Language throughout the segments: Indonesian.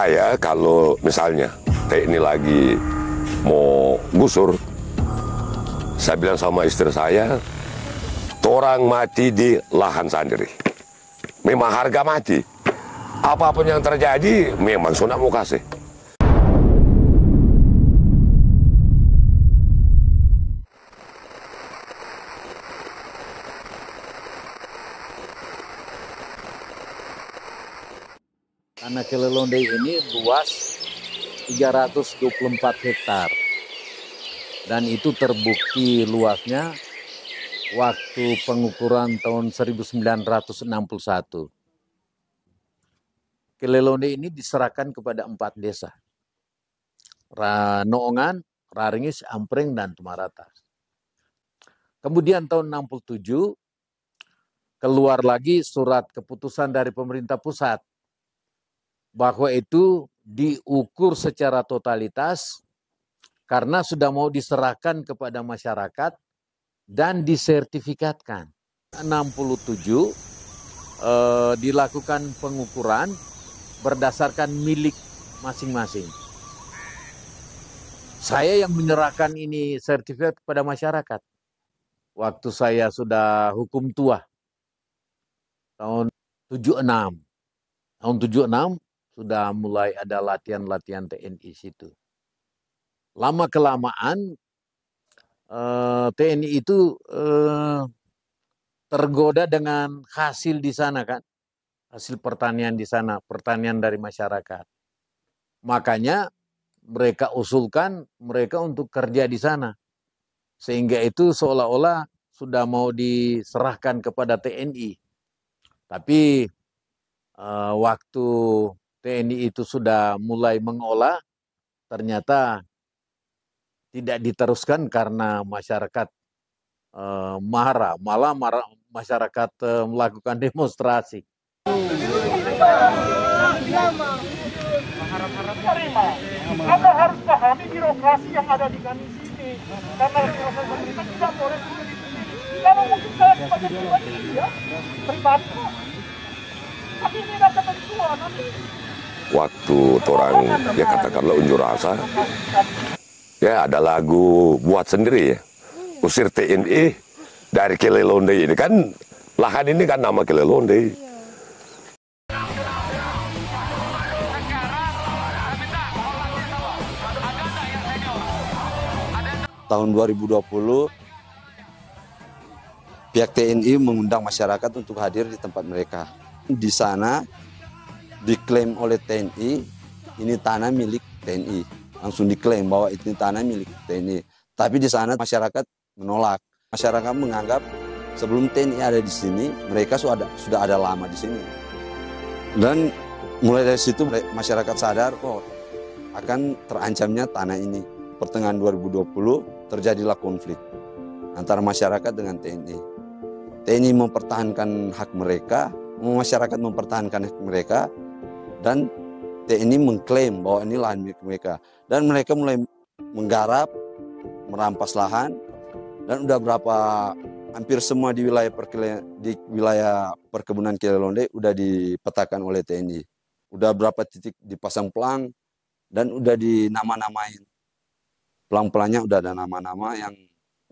saya kalau misalnya TNI lagi mau gusur, saya bilang sama istri saya, orang mati di lahan sendiri. Memang harga mati. Apapun yang terjadi, memang sudah mau kasih. Tanah Kelelonde ini luas 324 hektar. Dan itu terbukti luasnya waktu pengukuran tahun 1961. Kelelonde ini diserahkan kepada 4 desa. Noongan, Raringis, Ampreng, dan Tumaratas. Kemudian tahun 67 keluar lagi surat keputusan dari pemerintah pusat bahwa itu diukur secara totalitas karena sudah mau diserahkan kepada masyarakat dan disertifikatkan. 67 dilakukan pengukuran berdasarkan milik masing-masing. Saya yang menyerahkan ini sertifikat kepada masyarakat. Waktu saya sudah hukum tua tahun 76. Tahun 76 sudah mulai ada latihan-latihan TNI situ. Lama-kelamaan TNI itu tergoda dengan hasil di sana kan. Hasil pertanian di sana, pertanian dari masyarakat. Makanya mereka usulkan mereka untuk kerja di sana. Sehingga itu seolah-olah sudah mau diserahkan kepada TNI. Tapi waktu TNI itu sudah mulai mengolah, ternyata tidak diteruskan karena masyarakat marah, malah masyarakat melakukan demonstrasi. Anda harus pahami birokrasi yang ada di kami sini. Karena birokrasi pemerintah tidak boleh sendiri. Kalau mungkin saya sebagai pribadi ya, pribadi. Tapi ini dapat dari Tuhan nanti. Waktu orang ya katakanlah unjuk rasa, ya ada lagu buat sendiri ya, usir TNI dari Kelelonde ini kan, lahan ini kan nama Kelelonde. Tahun 2020 pihak TNI mengundang masyarakat untuk hadir di tempat mereka. Di sana diklaim oleh TNI, ini tanah milik TNI. Langsung diklaim bahwa ini tanah milik TNI. Tapi di sana masyarakat menolak. Masyarakat menganggap sebelum TNI ada di sini, mereka sudah ada lama di sini. Dan mulai dari situ masyarakat sadar kok akan terancamnya tanah ini. Pertengahan 2020 terjadilah konflik antara masyarakat dengan TNI. TNI mempertahankan hak mereka, masyarakat mempertahankan hak mereka, dan TNI mengklaim bahwa ini lahan milik mereka. Dan mereka mulai menggarap, merampas lahan, dan udah hampir semua di wilayah perkebunan Kelelonde udah dipetakan oleh TNI. Udah berapa titik dipasang pelang, dan udah dinama-namain. Pelang-pelangnya udah ada nama-nama yang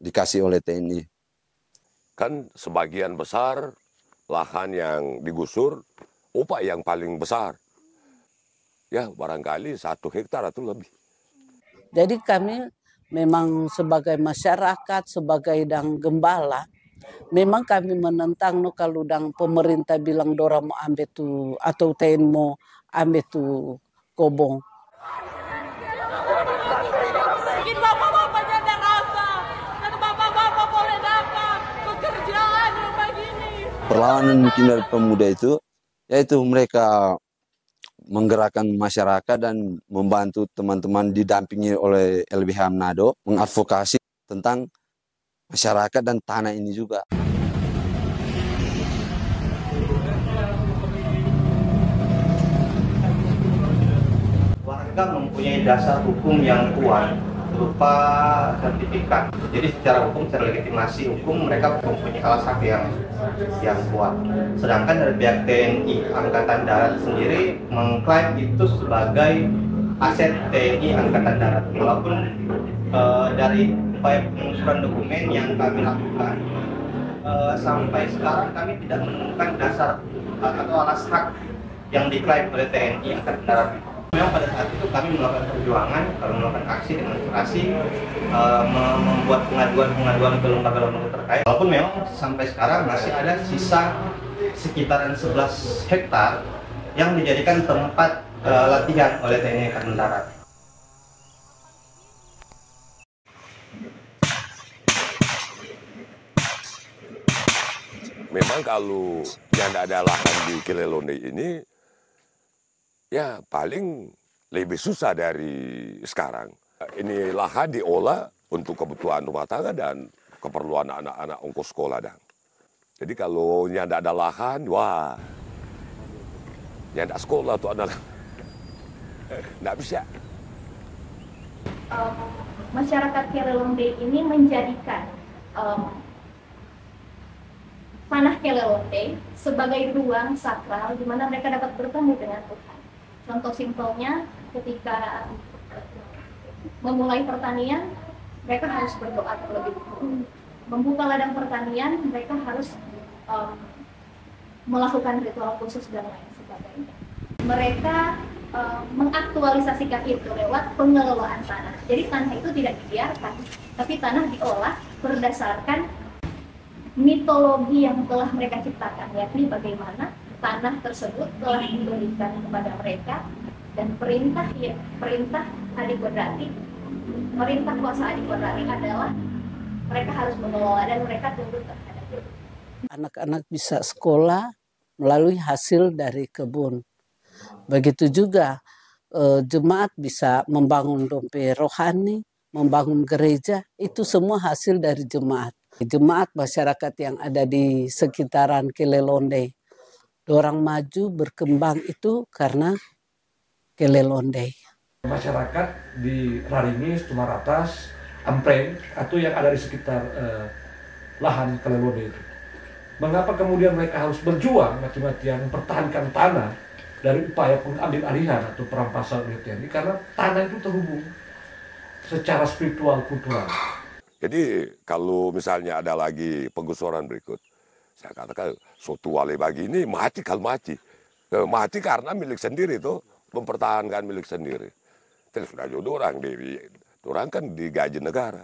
dikasih oleh TNI. Kan sebagian besar lahan yang digusur, upah yang paling besar. Ya barangkali 1 hektar atau lebih. Jadi kami memang sebagai masyarakat, sebagai dang gembala, memang kami menentang no kalau dang pemerintah bilang dorang mau ambil tu atau TNI mau ambil tu kobong. Perlawanan mungkin dari pemuda itu, yaitu mereka menggerakkan masyarakat dan membantu teman-teman didampingi oleh LBH Manado, mengadvokasi tentang masyarakat dan tanah ini juga. Warga mempunyai dasar hukum yang kuat berupa sertifikat. Jadi secara hukum, secara legitimasi hukum mereka mempunyai alasan yang kuat. Sedangkan dari pihak TNI Angkatan Darat sendiri mengklaim itu sebagai aset TNI Angkatan Darat. Walaupun dari upaya pengusuran dokumen yang kami lakukan sampai sekarang kami tidak menemukan dasar atau alas hak yang diklaim oleh TNI Angkatan Darat. Memang pada saat itu kami melakukan perjuangan, melakukan aksi demonstrasi, membuat pengaduan ke lembaga-lembaga terkait. Walaupun memang sampai sekarang masih ada sisa sekitaran 11 hektar yang dijadikan tempat latihan oleh TNI Angkatan Darat. Memang kalau yang ada lahan di Kilelonde ini, ya paling lebih susah dari sekarang. Ini lahan diolah untuk kebutuhan rumah tangga dan keperluan anak-anak ongkos sekolah. Jadi kalau yang ada lahan, wah, yang ada sekolah tuh adalah nggak bisa. Masyarakat Kilelonde ini menjadikan tanah Kilelonde sebagai ruang sakral di mana mereka dapat bertemu dengan Tuhan. Contoh simpelnya, ketika memulai pertanian, mereka harus berdoa terlebih dahulu. Membuka ladang pertanian, mereka harus melakukan ritual khusus dan lain sebagainya. Mereka mengaktualisasikan itu lewat pengelolaan tanah. Jadi tanah itu tidak dibiarkan, tapi tanah diolah berdasarkan mitologi yang telah mereka ciptakan, yakni bagaimana tanah tersebut telah diberikan kepada mereka dan perintah Adik Kodrati, perintah kuasa Adik Kodrati adalah mereka harus mengelola dan mereka tunduk terhadap itu. Anak-anak bisa sekolah melalui hasil dari kebun. Begitu juga jemaat bisa membangun dompe rohani, membangun gereja, itu semua hasil dari jemaat. Jemaat masyarakat yang ada di sekitaran Kilelonde, orang maju berkembang itu karena Kilelonde. Masyarakat di Raringis, Tumaratas, Ampreng atau yang ada di sekitar lahan Kilelonde itu. Mengapa kemudian mereka harus berjuang mati-matian mempertahankan tanah dari upaya pengambil alihan atau perampasan oleh TNI? Karena tanah itu terhubung secara spiritual kultural. Jadi kalau misalnya ada lagi penggusuran berikut, saya katakan suatu wali bagi ini mati kalau mati. Mati karena milik sendiri itu, mempertahankan milik sendiri. Terus sudah jodoh orang kan digaji negara.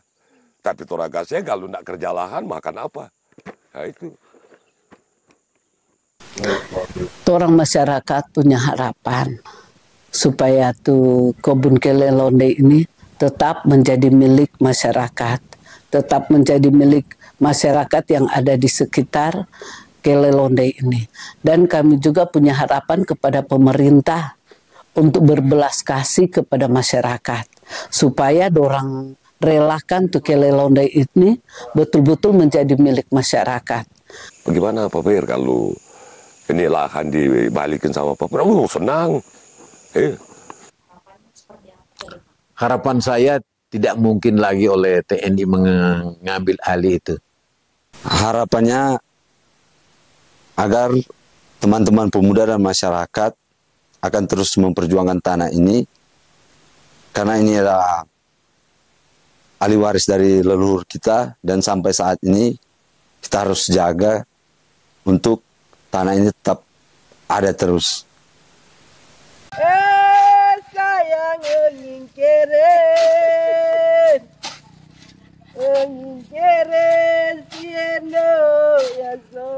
Tapi orang kasih kalau tidak kerja lahan makan apa? Nah itu. Orang masyarakat punya harapan supaya tuh kebun Kilelonde ini tetap menjadi milik masyarakat, tetap menjadi milik masyarakat yang ada di sekitar Kilelonde ini. Dan kami juga punya harapan kepada pemerintah untuk berbelas kasih kepada masyarakat supaya dorang relakan tuh Kilelonde ini betul-betul menjadi milik masyarakat. Bagaimana Pak Pir kalau ini lahan dibalikin sama Pak Pir? Oh, senang. Harapan saya tidak mungkin lagi oleh TNI mengambil alih itu. Harapannya agar teman-teman pemuda dan masyarakat akan terus memperjuangkan tanah ini, karena ini adalah ahli waris dari leluhur kita, dan sampai saat ini kita harus jaga untuk tanah ini tetap ada terus. Sayang nyingkirin siendo ya so.